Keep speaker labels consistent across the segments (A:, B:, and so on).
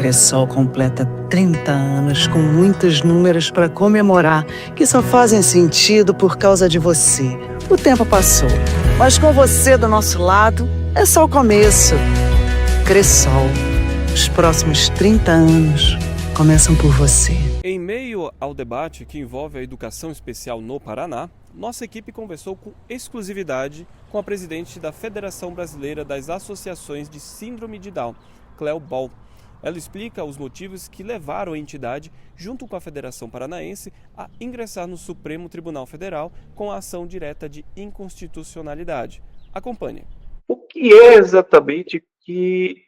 A: Cressol completa 30 anos com muitos números para comemorar que só fazem sentido por causa de você. O tempo passou, mas com você do nosso lado é só o começo. Cressol, os próximos 30 anos começam por você.
B: Em meio ao debate que envolve a educação especial no Paraná, nossa equipe conversou com exclusividade com a presidente da Federação Brasileira das Associações de Síndrome de Down, Cleo Ball. Ela explica os motivos que levaram a entidade, junto com a Federação Paranaense, a ingressar no Supremo Tribunal Federal com a ação direta de inconstitucionalidade. Acompanhe.
C: O que é exatamente que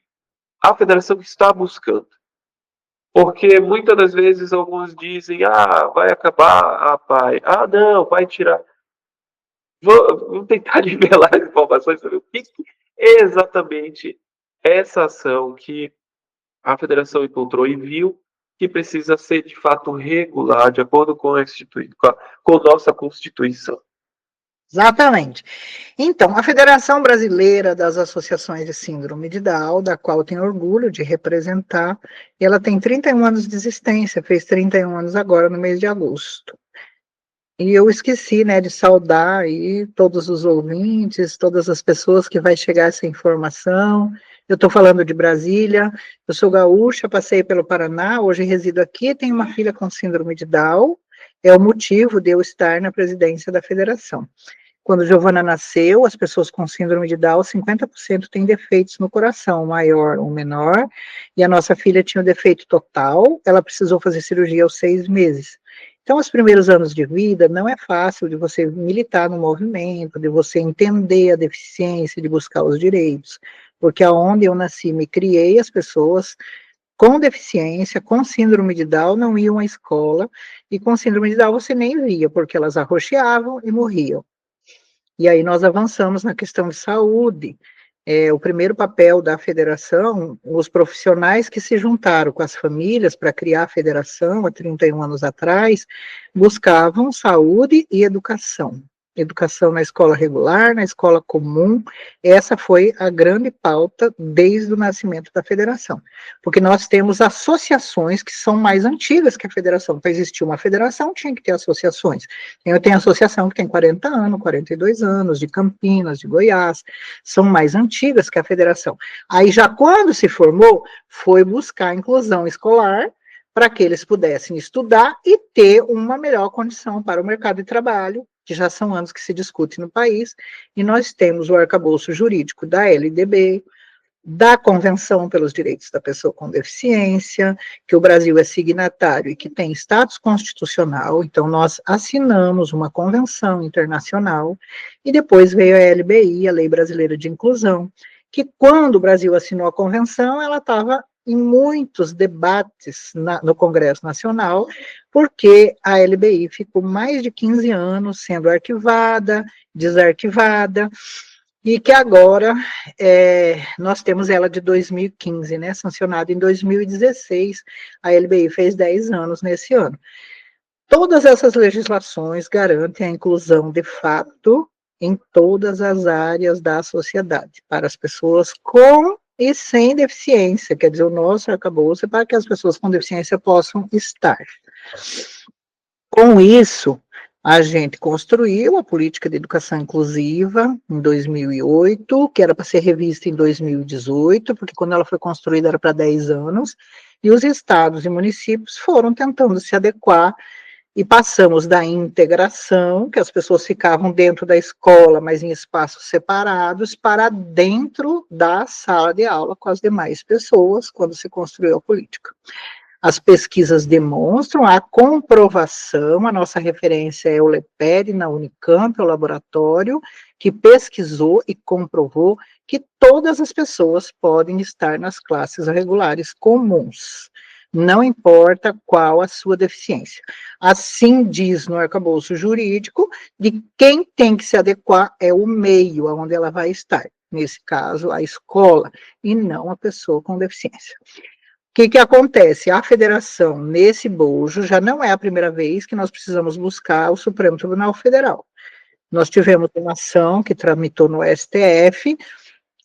C: a federação está buscando? Porque muitas das vezes alguns dizem, vai acabar, não, vai tirar. Vamos tentar nivelar as informações sobre o que é exatamente essa ação que a federação encontrou e viu que precisa ser de fato regular, de acordo com nossa Constituição.
D: Exatamente. Então, a Federação Brasileira das Associações de Síndrome de Down, da qual tenho orgulho de representar, ela tem 31 anos de existência, fez 31 anos agora no mês de agosto. E eu esqueci, de saudar aí todos os ouvintes, todas as pessoas que vai chegar essa informação. Eu estou falando de Brasília, eu sou gaúcha, passei pelo Paraná, hoje resido aqui, tenho uma filha com síndrome de Down, é o motivo de eu estar na presidência da federação. Quando Giovana nasceu, as pessoas com síndrome de Down, 50% têm defeitos no coração, maior ou menor, e a nossa filha tinha o defeito total, ela precisou fazer cirurgia aos 6 meses. Então, os primeiros anos de vida não é fácil de você militar no movimento, de você entender a deficiência, de buscar os direitos, porque aonde eu nasci, me criei, as pessoas com deficiência, com síndrome de Down, não iam à escola, e com síndrome de Down você nem via, porque elas arroxeavam e morriam. E aí nós avançamos na questão de saúde. O primeiro papel da federação, os profissionais que se juntaram com as famílias para criar a federação, há 31 anos atrás, buscavam saúde e educação. Educação na escola regular, na escola comum, essa foi a grande pauta desde o nascimento da federação, porque nós temos associações que são mais antigas que a federação. Para existir uma federação, tinha que ter associações. Eu tenho associação que tem 40 anos, 42 anos, de Campinas, de Goiás, são mais antigas que a federação. Aí já quando se formou, foi buscar a inclusão escolar, para que eles pudessem estudar e ter uma melhor condição para o mercado de trabalho, que já são anos que se discute no país, e nós temos o arcabouço jurídico da LDB, da Convenção pelos Direitos da Pessoa com Deficiência, que o Brasil é signatário e que tem status constitucional, então nós assinamos uma convenção internacional, e depois veio a LBI, a Lei Brasileira de Inclusão, que quando o Brasil assinou a convenção, ela estava em muitos debates no Congresso Nacional, porque a LBI ficou mais de 15 anos sendo arquivada, desarquivada, e que agora nós temos ela de 2015, sancionada em 2016, a LBI fez 10 anos nesse ano. Todas essas legislações garantem a inclusão de fato em todas as áreas da sociedade, para as pessoas com e sem deficiência, quer dizer, o nosso arcabouço é para que as pessoas com deficiência possam estar. Com isso, a gente construiu a política de educação inclusiva em 2008, que era para ser revista em 2018, porque quando ela foi construída era para 10 anos, e os estados e municípios foram tentando se adequar, e passamos da integração, que as pessoas ficavam dentro da escola, mas em espaços separados, para dentro da sala de aula com as demais pessoas, quando se construiu a política. As pesquisas demonstram a comprovação, a nossa referência é o LEPED, na Unicamp, o laboratório, que pesquisou e comprovou que todas as pessoas podem estar nas classes regulares comuns. Não importa qual a sua deficiência. Assim diz no arcabouço jurídico, de quem tem que se adequar é o meio onde ela vai estar. Nesse caso, a escola, e não a pessoa com deficiência. O que acontece? A federação, nesse bojo, já não é a primeira vez que nós precisamos buscar o Supremo Tribunal Federal. Nós tivemos uma ação que tramitou no STF,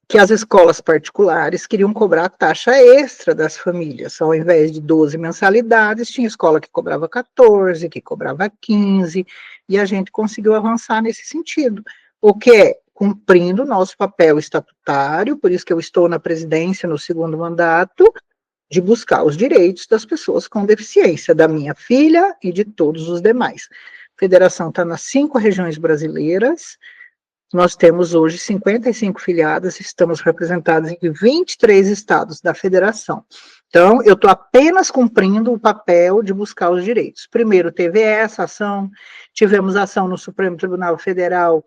D: que as escolas particulares queriam cobrar taxa extra das famílias. Ao invés de 12 mensalidades, tinha escola que cobrava 14, que cobrava 15, e a gente conseguiu avançar nesse sentido, o que é cumprindo o nosso papel estatutário, por isso que eu estou na presidência no segundo mandato, de buscar os direitos das pessoas com deficiência, da minha filha e de todos os demais. A federação está nas 5 regiões brasileiras, nós temos hoje 55 filiadas, estamos representados em 23 estados da federação. Então, eu estou apenas cumprindo o papel de buscar os direitos. Primeiro teve essa ação, tivemos ação no Supremo Tribunal Federal,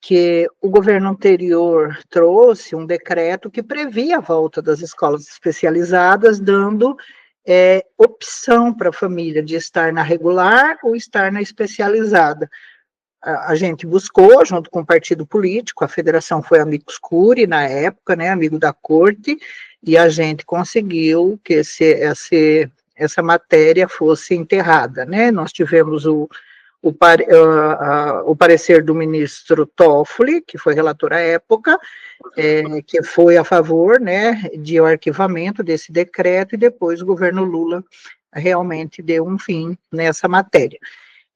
D: que o governo anterior trouxe um decreto que previa a volta das escolas especializadas, dando opção para a família de estar na regular ou estar na especializada. A gente buscou, junto com o partido político, a federação foi amicus curiae na época, né, amigo da corte, e a gente conseguiu que essa matéria fosse enterrada, né. Nós tivemos o parecer do ministro Toffoli, que foi relator à época, que foi a favor, né, de o arquivamento desse decreto, e depois o governo Lula realmente deu um fim nessa matéria.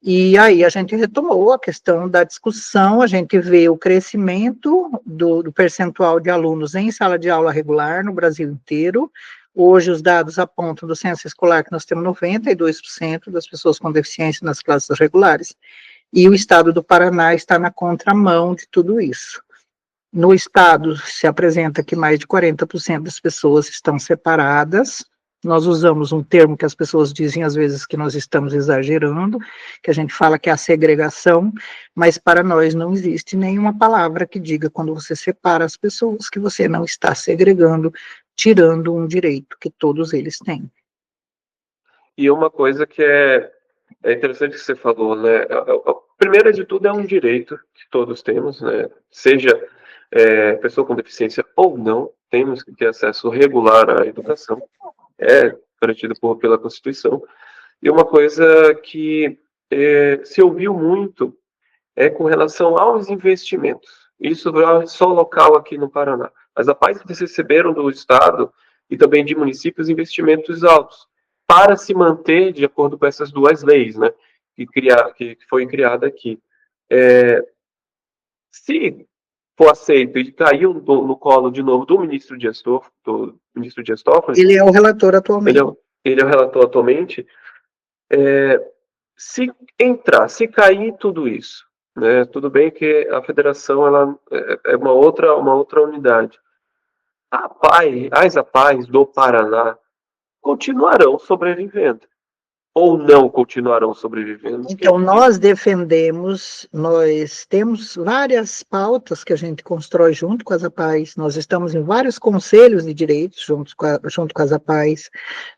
D: E aí a gente retomou a questão da discussão, a gente vê o crescimento do percentual de alunos em sala de aula regular no Brasil inteiro. Hoje os dados apontam do censo escolar que nós temos 92% das pessoas com deficiência nas classes regulares, e o estado do Paraná está na contramão de tudo isso. No estado se apresenta que mais de 40% das pessoas estão separadas. Nós usamos um termo que as pessoas dizem às vezes que nós estamos exagerando, que a gente fala que é a segregação, mas para nós não existe nenhuma palavra que diga quando você separa as pessoas que você não está segregando, tirando um direito que todos eles têm.
C: E uma coisa que é interessante que você falou, né? Primeiro de tudo é um direito que todos temos, né? Seja pessoa com deficiência ou não, temos que ter acesso regular à educação, é garantido pela Constituição. E uma coisa que se ouviu muito é com relação aos investimentos. Isso não é só local aqui no Paraná, mas a paz eles receberam do Estado e também de municípios investimentos altos para se manter de acordo com essas duas leis, né, que foi criada aqui. Se for aceito e caiu no colo de novo do ministro Dias Toffoli,
D: ele é o relator atualmente.
C: Ele é o relator atualmente. Se cair tudo isso, né, tudo bem que a federação ela é uma outra unidade. As APAES do Paraná continuarão sobrevivendo. Ou não continuarão sobrevivendo?
D: Então, nós defendemos, nós temos várias pautas que a gente constrói junto com as APAES, nós estamos em vários conselhos de direitos junto com as APAES.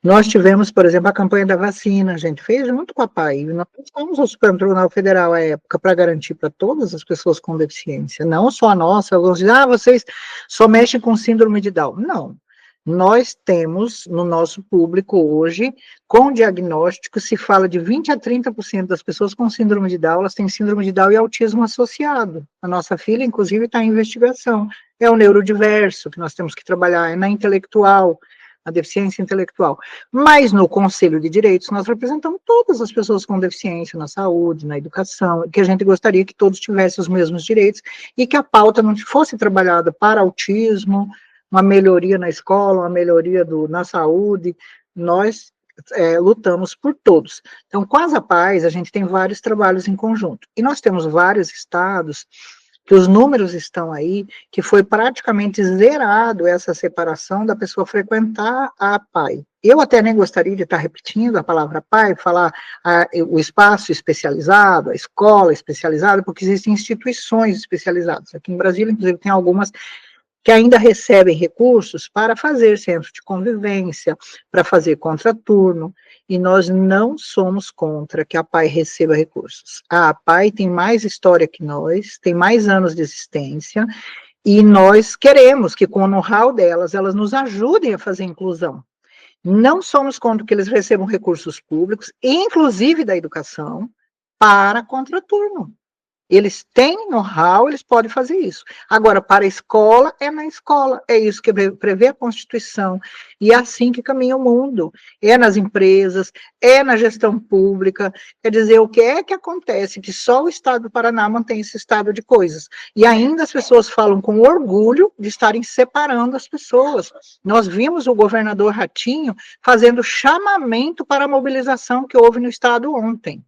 D: Nós tivemos, por exemplo, a campanha da vacina, a gente fez junto com a APAE, nós estamos no Supremo Tribunal Federal à época para garantir para todas as pessoas com deficiência, não só a nossa. Alguns dizem, vocês só mexem com síndrome de Down. Não. Nós temos no nosso público hoje, com diagnóstico, se fala de 20 a 30% das pessoas com síndrome de Down, elas têm síndrome de Down e autismo associado. A nossa filha, inclusive, está em investigação. É o neurodiverso que nós temos que trabalhar, é na intelectual, a deficiência intelectual. Mas no Conselho de Direitos nós representamos todas as pessoas com deficiência na saúde, na educação, que a gente gostaria que todos tivessem os mesmos direitos e que a pauta não fosse trabalhada para autismo, uma melhoria na escola, uma melhoria na saúde. Nós lutamos por todos. Então, com as APAES, a gente tem vários trabalhos em conjunto. E nós temos vários estados, que os números estão aí, que foi praticamente zerado essa separação da pessoa frequentar a APAE. Eu até nem gostaria de estar repetindo a palavra APAE, falar o espaço especializado, a escola especializada, porque existem instituições especializadas. Aqui em Brasília, inclusive, tem algumas que ainda recebem recursos para fazer centro de convivência, para fazer contraturno, e nós não somos contra que a APAE receba recursos. A APAE tem mais história que nós, tem mais anos de existência, e nós queremos que com o know-how delas, elas nos ajudem a fazer inclusão. Não somos contra que eles recebam recursos públicos, inclusive da educação, para contraturno. Eles têm know-how, eles podem fazer isso. Agora, para a escola, é na escola. É isso que prevê a Constituição. E é assim que caminha o mundo. É nas empresas, é na gestão pública. Quer dizer, o que é que acontece? Que só o Estado do Paraná mantém esse estado de coisas. E ainda as pessoas falam com orgulho de estarem separando as pessoas. Nós vimos o governador Ratinho fazendo chamamento para a mobilização que houve no Estado ontem.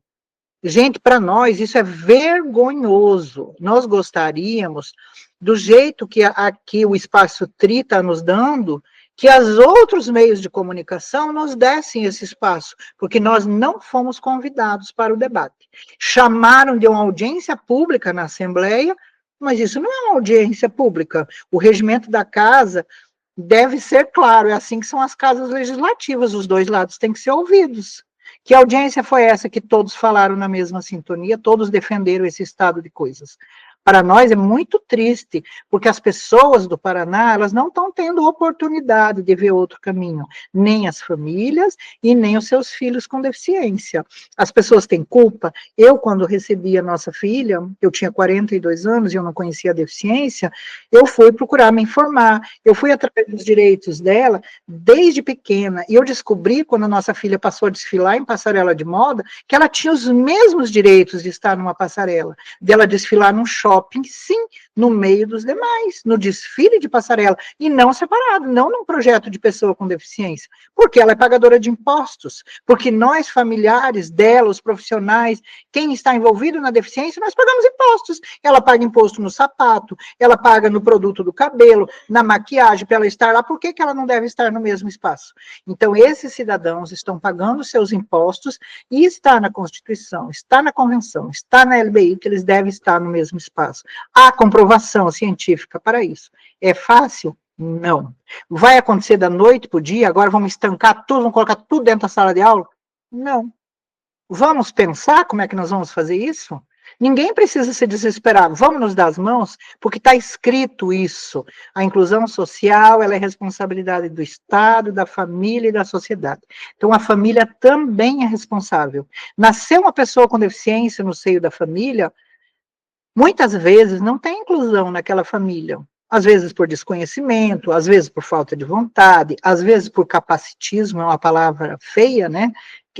D: Gente, para nós isso é vergonhoso. Nós gostaríamos, do jeito que aqui o Espaço Tri está nos dando, que os outros meios de comunicação nos dessem esse espaço, porque nós não fomos convidados para o debate. Chamaram de uma audiência pública na Assembleia, mas isso não é uma audiência pública. O regimento da casa deve ser claro, é assim que são as casas legislativas, os dois lados têm que ser ouvidos. Que audiência foi essa que todos falaram na mesma sintonia, todos defenderam esse estado de coisas? Para nós é muito triste, porque as pessoas do Paraná, elas não estão tendo oportunidade de ver outro caminho, nem as famílias e nem os seus filhos com deficiência. As pessoas têm culpa. Eu, quando recebi a nossa filha, eu tinha 42 anos e eu não conhecia a deficiência, eu fui procurar me informar, eu fui atrás dos direitos dela desde pequena, e eu descobri, quando a nossa filha passou a desfilar em passarela de moda, que ela tinha os mesmos direitos de estar numa passarela, dela desfilar num shopping, sim, no meio dos demais, no desfile de passarela, e não separado, não num projeto de pessoa com deficiência, porque ela é pagadora de impostos, porque nós, familiares dela, os profissionais, quem está envolvido na deficiência, nós pagamos impostos. Ela paga imposto no sapato, ela paga no produto do cabelo, na maquiagem, para ela estar lá, por que ela não deve estar no mesmo espaço? Então, esses cidadãos estão pagando seus impostos e está na Constituição, está na Convenção, está na LBI, que eles devem estar no mesmo espaço. Há comprovação científica para isso. É fácil? Não. Vai acontecer da noite para o dia, agora vamos estancar tudo, vamos colocar tudo dentro da sala de aula? Não. Vamos pensar como é que nós vamos fazer isso? Ninguém precisa se desesperar, vamos nos dar as mãos, porque está escrito isso. A inclusão social, ela é responsabilidade do Estado, da família e da sociedade. Então, a família também é responsável. Nasceu uma pessoa com deficiência no seio da família, muitas vezes não tem inclusão naquela família. Às vezes por desconhecimento, às vezes por falta de vontade, às vezes por capacitismo, é uma palavra feia, né?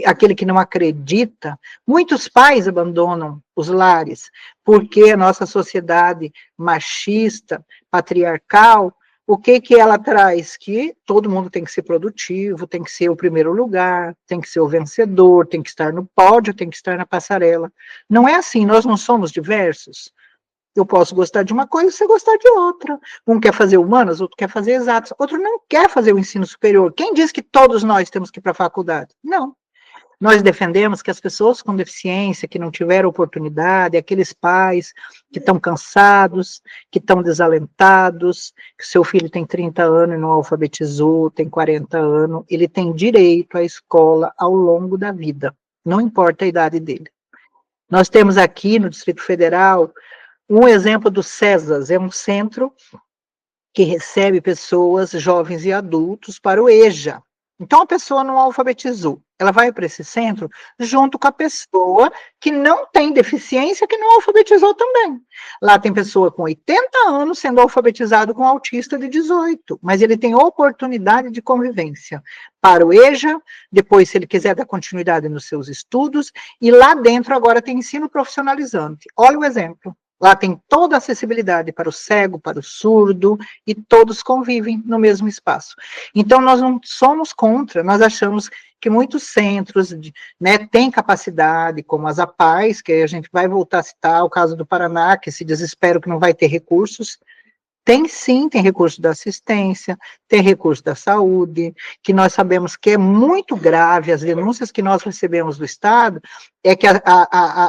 D: Aquele que não acredita. Muitos pais abandonam os lares, porque a nossa sociedade machista, patriarcal, o que ela traz? Que todo mundo tem que ser produtivo, tem que ser o primeiro lugar, tem que ser o vencedor, tem que estar no pódio, tem que estar na passarela. Não é assim, nós não somos diversos. Eu posso gostar de uma coisa e você gostar de outra. Um quer fazer humanas, outro quer fazer exatas, outro não quer fazer o ensino superior. Quem diz que todos nós temos que ir para a faculdade? Não. Nós defendemos que as pessoas com deficiência, que não tiveram oportunidade, aqueles pais que estão cansados, que estão desalentados, que seu filho tem 30 anos e não alfabetizou, tem 40 anos, ele tem direito à escola ao longo da vida, não importa a idade dele. Nós temos aqui no Distrito Federal um exemplo do CESAS, é um centro que recebe pessoas, jovens e adultos para o EJA. Então, a pessoa não alfabetizou, ela vai para esse centro junto com a pessoa que não tem deficiência, que não alfabetizou também. Lá tem pessoa com 80 anos sendo alfabetizado com autista de 18, mas ele tem oportunidade de convivência para o EJA, depois, se ele quiser dar continuidade nos seus estudos, e lá dentro agora tem ensino profissionalizante. Olha o exemplo. Lá tem toda a acessibilidade para o cego, para o surdo, e todos convivem no mesmo espaço. Então, nós não somos contra, nós achamos que muitos centros, né, têm capacidade, como as APAES, que a gente vai voltar a citar, o caso do Paraná, que se desespera que não vai ter recursos. Tem sim, tem recurso da assistência, tem recurso da saúde, que nós sabemos que é muito grave, as denúncias que nós recebemos do Estado, é que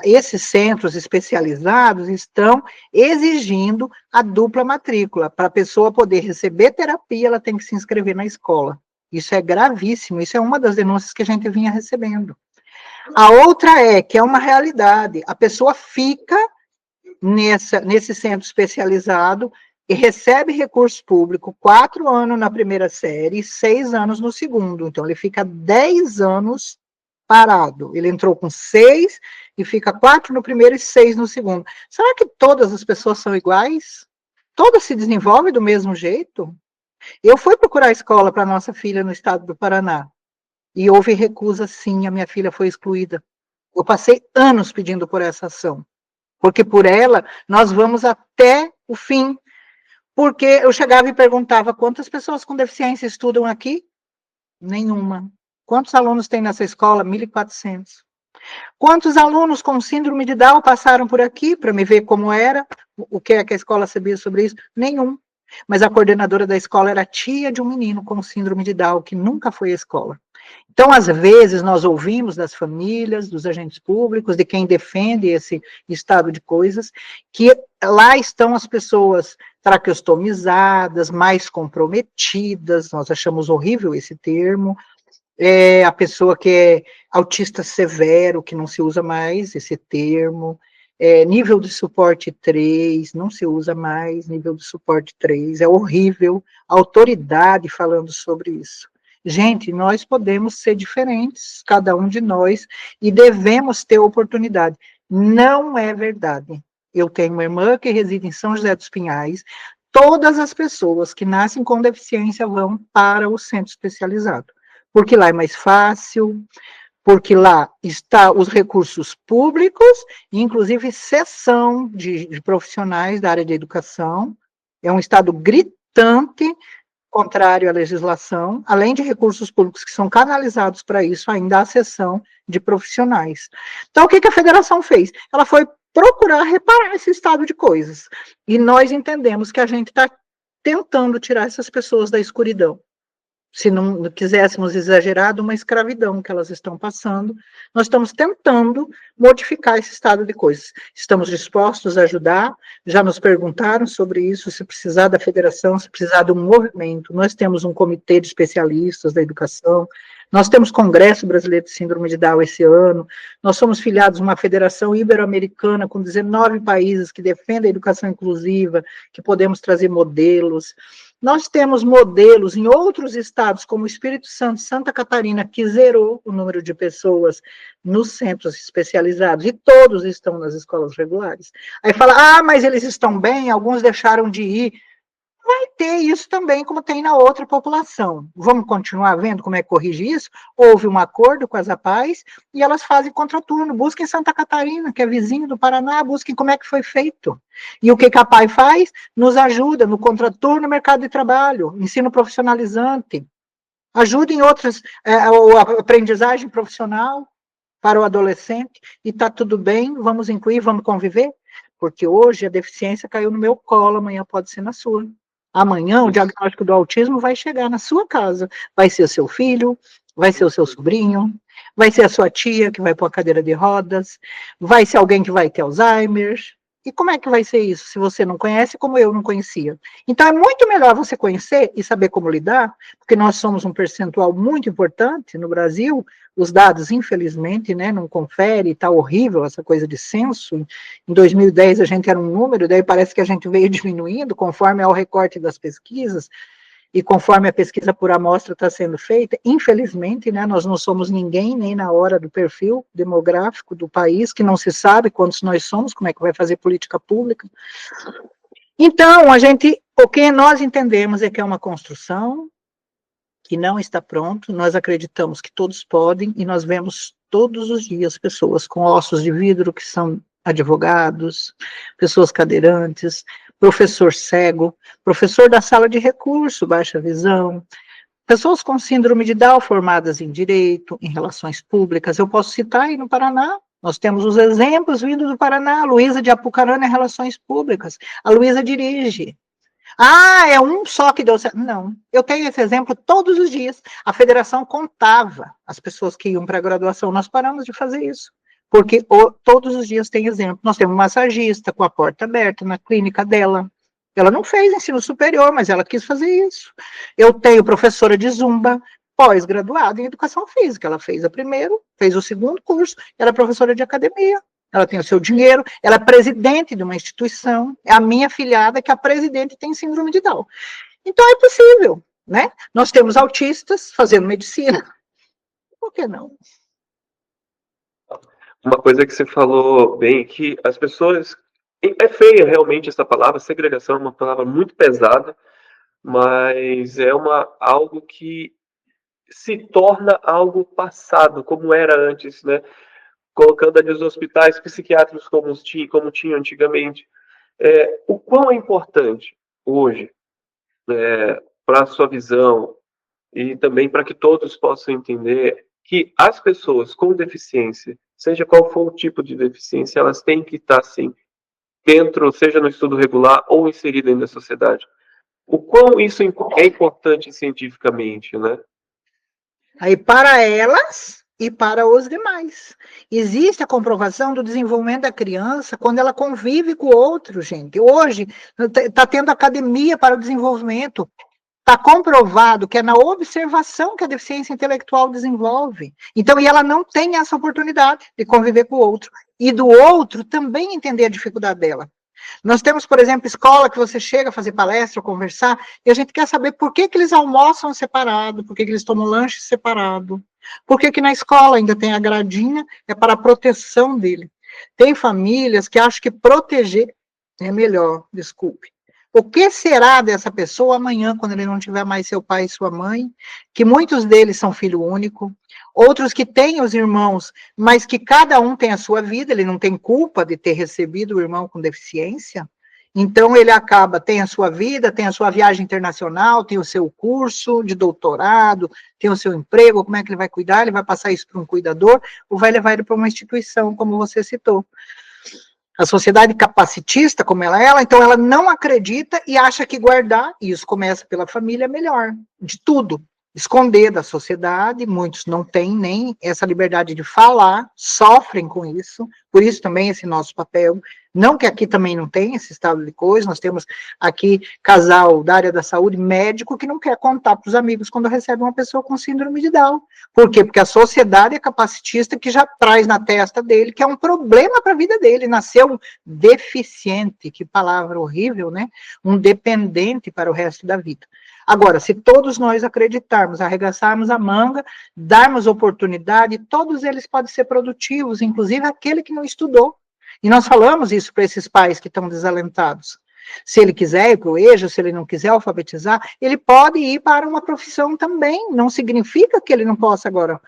D: esses centros especializados estão exigindo a dupla matrícula. Para a pessoa poder receber terapia, ela tem que se inscrever na escola. Isso é gravíssimo, isso é uma das denúncias que a gente vinha recebendo. A outra é que é uma realidade, a pessoa fica nesse centro especializado e recebe recurso público 4 anos na primeira série e 6 anos no segundo. Então, ele fica 10 anos parado. Ele entrou com 6 e fica 4 no primeiro e 6 no segundo. Será que todas as pessoas são iguais? Todas se desenvolvem do mesmo jeito? Eu fui procurar escola para nossa filha no estado do Paraná. E houve recusa, sim, a minha filha foi excluída. Eu passei anos pedindo por essa ação. Porque por ela, nós vamos até o fim. Porque eu chegava e perguntava, quantas pessoas com deficiência estudam aqui? Nenhuma. Quantos alunos tem nessa escola? 1.400. Quantos alunos com síndrome de Down passaram por aqui para me ver como era? O que é que a escola sabia sobre isso? Nenhum. Mas a coordenadora da escola era tia de um menino com síndrome de Down, que nunca foi à escola. Então, às vezes, nós ouvimos das famílias, dos agentes públicos, de quem defende esse estado de coisas, que lá estão as pessoas traqueostomizadas, mais comprometidas, nós achamos horrível esse termo, a pessoa que é autista severo, que não se usa mais esse termo, nível de suporte 3, não se usa mais nível de suporte 3, é horrível, a autoridade falando sobre isso. Gente, nós podemos ser diferentes, cada um de nós, e devemos ter oportunidade. Não é verdade. Eu tenho uma irmã que reside em São José dos Pinhais, todas as pessoas que nascem com deficiência vão para o centro especializado, porque lá é mais fácil, porque lá está os recursos públicos, inclusive seção de profissionais da área de educação, é um estado gritante, contrário à legislação, além de recursos públicos que são canalizados para isso, ainda há seção de profissionais. Então, o que a federação fez? Ela foi procurar reparar esse estado de coisas, e nós entendemos que a gente está tentando tirar essas pessoas da escuridão. Se não quiséssemos exagerar, de uma escravidão que elas estão passando, nós estamos tentando modificar esse estado de coisas. Estamos dispostos a ajudar, já nos perguntaram sobre isso, se precisar da federação, se precisar de um movimento, nós temos um comitê de especialistas da educação, nós temos Congresso Brasileiro de Síndrome de Down esse ano, nós somos filiados a uma federação ibero-americana com 19 países que defendem a educação inclusiva, que podemos trazer modelos. Nós temos modelos em outros estados, como o Espírito Santo, Santa Catarina, que zerou o número de pessoas nos centros especializados, e todos estão nas escolas regulares. Aí fala, mas eles estão bem, alguns deixaram de ir. Vai ter isso também, como tem na outra população. Vamos continuar vendo como é que corrige isso? Houve um acordo com as APAES, e elas fazem contraturno. Busquem Santa Catarina, que é vizinho do Paraná, busquem como é que foi feito. E o que a APAE faz? Nos ajuda no contraturno no mercado de trabalho, ensino profissionalizante, ajuda em outras, a aprendizagem profissional para o adolescente, e está tudo bem, vamos incluir, vamos conviver, porque hoje a deficiência caiu no meu colo, amanhã pode ser na sua. Amanhã o diagnóstico do autismo vai chegar na sua casa, vai ser o seu filho, vai ser o seu sobrinho, vai ser a sua tia que vai pôr a cadeira de rodas, vai ser alguém que vai ter Alzheimer. E como é que vai ser isso, se você não conhece, como eu não conhecia? Então, é muito melhor você conhecer e saber como lidar, porque nós somos um percentual muito importante no Brasil, os dados, infelizmente, né, não confere, está horrível essa coisa de censo. Em 2010 a gente era um número, daí parece que a gente veio diminuindo, conforme ao recorte das pesquisas, e conforme a pesquisa por amostra está sendo feita, infelizmente, né, nós não somos ninguém, nem na hora do perfil demográfico do país, que não se sabe quantos nós somos, como é que vai fazer política pública. Então, o que nós entendemos é que é uma construção que não está pronto, nós acreditamos que todos podem, e nós vemos todos os dias pessoas com ossos de vidro que são advogados, pessoas cadeirantes, professor cego, professor da sala de recurso, baixa visão, pessoas com síndrome de Down formadas em direito, em relações públicas. Eu posso citar aí no Paraná, nós temos os exemplos vindo do Paraná, a Luísa de Apucarana em relações públicas, a Luísa dirige. É um só que deu certo. Não, eu tenho esse exemplo todos os dias. A federação contava as pessoas que iam para a graduação, nós paramos de fazer isso. Porque todos os dias tem exemplo. Nós temos uma massagista com a porta aberta na clínica dela. Ela não fez ensino superior, mas ela quis fazer isso. Eu tenho professora de Zumba, pós-graduada em educação física. Ela fez fez o segundo curso, ela é professora de academia. Ela tem o seu dinheiro, ela é presidente de uma instituição, é a minha afilhada que a presidente tem síndrome de Down. Então é possível, né? Nós temos autistas fazendo medicina. Por que não?
C: uma coisa que você falou bem, que as pessoas... É feia realmente essa palavra, segregação é uma palavra muito pesada, mas é algo que se torna algo passado, como era antes, né? Colocando ali os hospitais psiquiátricos como tinha antigamente. O quão é importante hoje, para a sua visão, e também para que todos possam entender que as pessoas com deficiência, seja qual for o tipo de deficiência, elas têm que estar, sim, dentro, seja no estudo regular ou inserido dentro da sociedade. O quão isso é importante cientificamente, né?
D: Aí para elas e para os demais. Existe a comprovação do desenvolvimento da criança quando ela convive com o outro, gente. Hoje está tendo academia para o desenvolvimento. Está comprovado que é na observação que a deficiência intelectual desenvolve. Então, e ela não tem essa oportunidade de conviver com o outro. E do outro também entender a dificuldade dela. Nós temos, por exemplo, escola que você chega a fazer palestra ou conversar, e a gente quer saber por que eles almoçam separado, por que eles tomam lanche separado, por que na escola ainda tem a gradinha, é para a proteção dele. Tem famílias que acham que proteger é melhor, desculpe. O que será dessa pessoa amanhã, quando ele não tiver mais seu pai e sua mãe? Que muitos deles são filho único, outros que têm os irmãos, mas que cada um tem a sua vida, ele não tem culpa de ter recebido o irmão com deficiência. Então, ele acaba, tem a sua vida, tem a sua viagem internacional, tem o seu curso de doutorado, tem o seu emprego, como é que ele vai cuidar? Ele vai passar isso para um cuidador ou vai levar ele para uma instituição, como você citou? A sociedade capacitista, como ela é, então ela não acredita e acha que guardar, e isso começa pela família, é melhor, de tudo. Esconder da sociedade, muitos não têm nem essa liberdade de falar, sofrem com isso, por isso também esse nosso papel. Não que aqui também não tem esse estado de coisa, nós temos aqui casal da área da saúde, médico, que não quer contar para os amigos quando recebe uma pessoa com síndrome de Down. Por quê? Porque a sociedade é capacitista que já traz na testa dele que é um problema para a vida dele, nasceu deficiente, que palavra horrível, né? Um dependente para o resto da vida. Agora, se todos nós acreditarmos, arregaçarmos a manga, darmos oportunidade, todos eles podem ser produtivos, inclusive aquele que não estudou. E nós falamos isso para esses pais que estão desalentados. Se ele quiser ir para o EJA, se ele não quiser alfabetizar, ele pode ir para uma profissão também. Não significa que ele não possa agora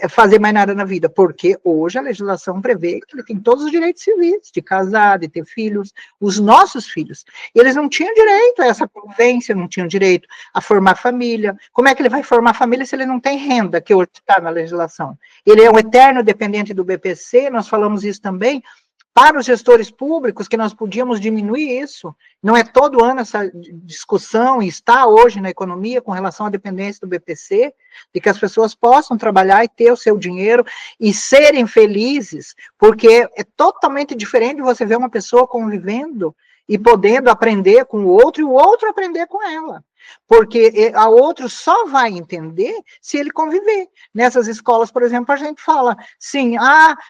D: fazer mais nada na vida, porque hoje a legislação prevê que ele tem todos os direitos civis, de casar, de ter filhos, os nossos filhos. Eles não tinham direito a essa convivência, não tinham direito a formar família. Como é que ele vai formar família se ele não tem renda, que hoje está na legislação? Ele é um eterno dependente do BPC, nós falamos isso também, para os gestores públicos, que nós podíamos diminuir isso. Não é todo ano essa discussão, e está hoje na economia com relação à dependência do BPC, de que as pessoas possam trabalhar e ter o seu dinheiro e serem felizes, porque é totalmente diferente de você ver uma pessoa convivendo e podendo aprender com o outro e o outro aprender com ela. Porque a outro só vai entender se ele conviver. Nessas escolas, por exemplo, a gente fala, sim,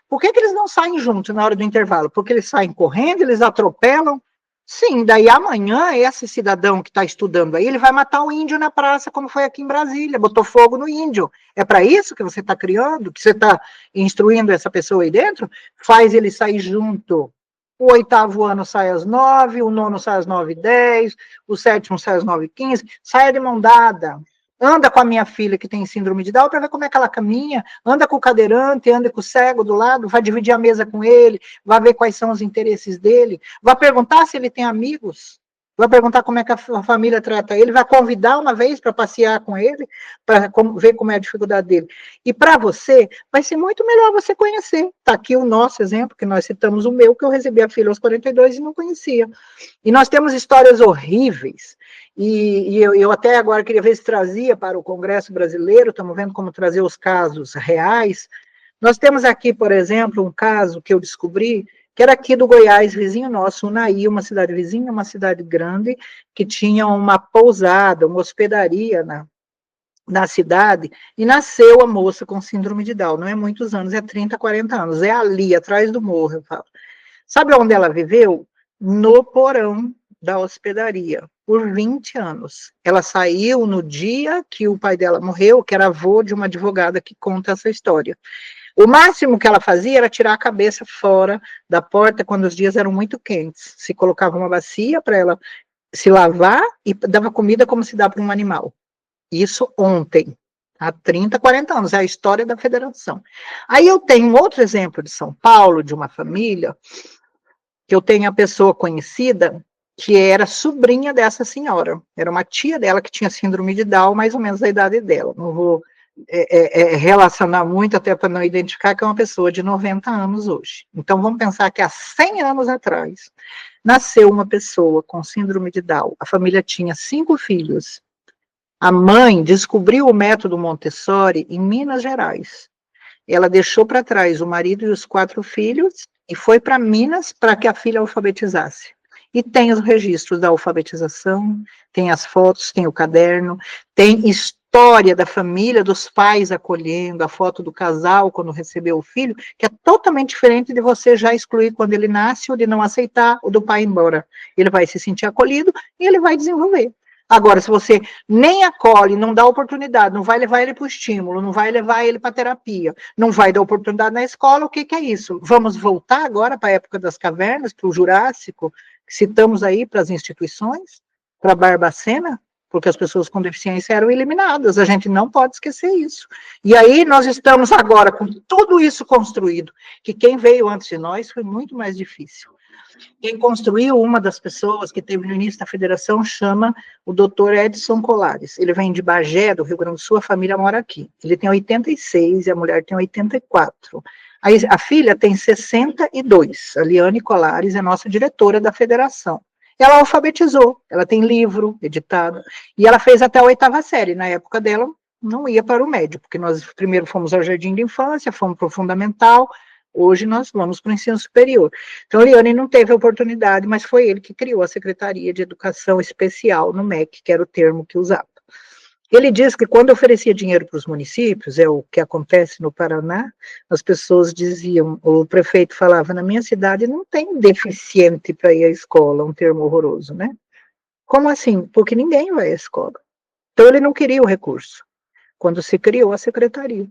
D: por que eles não saem juntos na hora do intervalo? Porque eles saem correndo, eles atropelam. Sim, daí amanhã esse cidadão que está estudando aí, ele vai matar o índio na praça, como foi aqui em Brasília, botou fogo no índio. É para isso que você está criando, que você está instruindo essa pessoa aí dentro? Faz ele sair junto. O 8º ano sai às 9, o 9º sai às 9h10, o 7º sai às 9h15, saia de mão dada. Anda com a minha filha que tem síndrome de Down para ver como é que ela caminha, anda com o cadeirante, anda com o cego do lado, vai dividir a mesa com ele, vai ver quais são os interesses dele, vai perguntar se ele tem amigos, vai perguntar como é que a família trata ele, vai convidar uma vez para passear com ele, para ver como é a dificuldade dele. E para você, vai ser muito melhor você conhecer. Está aqui o nosso exemplo, que nós citamos o meu, que eu recebi a filha aos 42 e não conhecia. E nós temos histórias horríveis, e eu até agora queria ver se trazia para o Congresso Brasileiro, estamos vendo como trazer os casos reais. Nós temos aqui, por exemplo, um caso que eu descobri, que era aqui do Goiás, vizinho nosso, Unai, uma cidade vizinha, uma cidade grande, que tinha uma pousada, uma hospedaria na cidade, e nasceu a moça com síndrome de Down, não é muitos anos, é 30, 40 anos, é ali, atrás do morro, eu falo. Sabe onde ela viveu? No porão da hospedaria, por 20 anos. Ela saiu no dia que o pai dela morreu, que era avô de uma advogada que conta essa história. O máximo que ela fazia era tirar a cabeça fora da porta quando os dias eram muito quentes. Se colocava uma bacia para ela se lavar e dava comida como se dá para um animal. Isso ontem, há 30, 40 anos, é a história da federação. Aí eu tenho um outro exemplo de São Paulo, de uma família, que eu tenho a pessoa conhecida, que era sobrinha dessa senhora. Era uma tia dela que tinha síndrome de Down, mais ou menos a idade dela. Não vou relacionar muito, até para não identificar que é uma pessoa de 90 anos hoje. Então, vamos pensar que há 100 anos atrás, nasceu uma pessoa com síndrome de Down. A família tinha 5 filhos. A mãe descobriu o método Montessori em Minas Gerais. Ela deixou para trás o marido e os 4 filhos e foi para Minas para que a filha alfabetizasse. E tem os registros da alfabetização, tem as fotos, tem o caderno, tem história da família, dos pais acolhendo, a foto do casal quando recebeu o filho, que é totalmente diferente de você já excluir quando ele nasce, ou de não aceitar, ou do pai ir embora. Ele vai se sentir acolhido e ele vai desenvolver. Agora, se você nem acolhe, não dá oportunidade, não vai levar ele para o estímulo, não vai levar ele para terapia, não vai dar oportunidade na escola, o que é isso? Vamos voltar agora para a época das cavernas, para o Jurássico, que citamos aí para as instituições, para Barbacena, porque as pessoas com deficiência eram eliminadas, a gente não pode esquecer isso. E aí nós estamos agora com tudo isso construído, que quem veio antes de nós foi muito mais difícil. Quem construiu, uma das pessoas que teve no início da federação, chama o Dr. Edson Colares. Ele vem de Bagé, do Rio Grande do Sul, a família mora aqui. Ele tem 86 e a mulher tem 84. A filha tem 62. A Liane Colares é nossa diretora da federação. Ela alfabetizou, ela tem livro editado, e ela fez até a 8ª série. Na época dela, não ia para o médio, porque nós primeiro fomos ao jardim de infância, fomos para o fundamental. Hoje nós vamos para o ensino superior. Então, Liane não teve a oportunidade, mas foi ele que criou a Secretaria de Educação Especial no MEC, que era o termo que usava. Ele diz que quando oferecia dinheiro para os municípios, é o que acontece no Paraná, as pessoas diziam, o prefeito falava, na minha cidade não tem deficiente para ir à escola, um termo horroroso, né? Como assim? Porque ninguém vai à escola. Então, ele não queria o recurso, quando se criou a secretaria.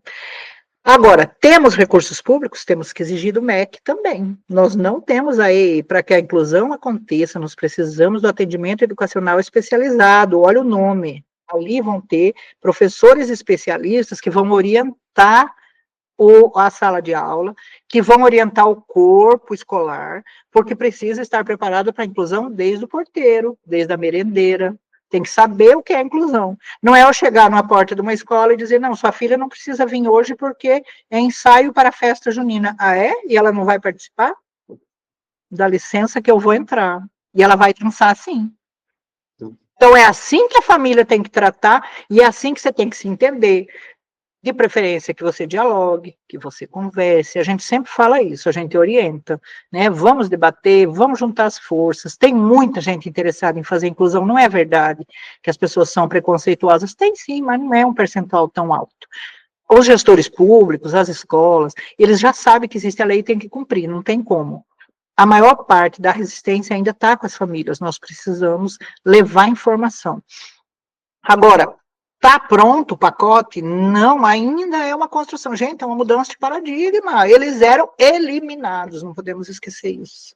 D: Agora, temos recursos públicos, temos que exigir do MEC também. Nós não temos aí, para que a inclusão aconteça, nós precisamos do atendimento educacional especializado, olha o nome. Ali vão ter professores especialistas que vão orientar a sala de aula, que vão orientar o corpo escolar, porque precisa estar preparado para a inclusão desde o porteiro, desde a merendeira. Tem que saber o que é inclusão. Não é eu chegar numa porta de uma escola e dizer, não, sua filha não precisa vir hoje porque é ensaio para a festa junina. Ah, é? E ela não vai participar? Dá licença que eu vou entrar. E ela vai dançar assim. Então, é assim que a família tem que tratar e é assim que você tem que se entender. De preferência que você dialogue, que você converse, a gente sempre fala isso, a gente orienta, né? Vamos debater, vamos juntar as forças. Tem muita gente interessada em fazer inclusão, não é verdade que as pessoas são preconceituosas, tem sim, mas não é um percentual tão alto. Os gestores públicos, as escolas, eles já sabem que existe a lei e tem que cumprir, não tem como. A maior parte da resistência ainda está com as famílias, nós precisamos levar informação. Agora, está pronto o pacote? Não, ainda é uma construção. Gente, é uma mudança de paradigma. Eles eram eliminados, não podemos esquecer isso.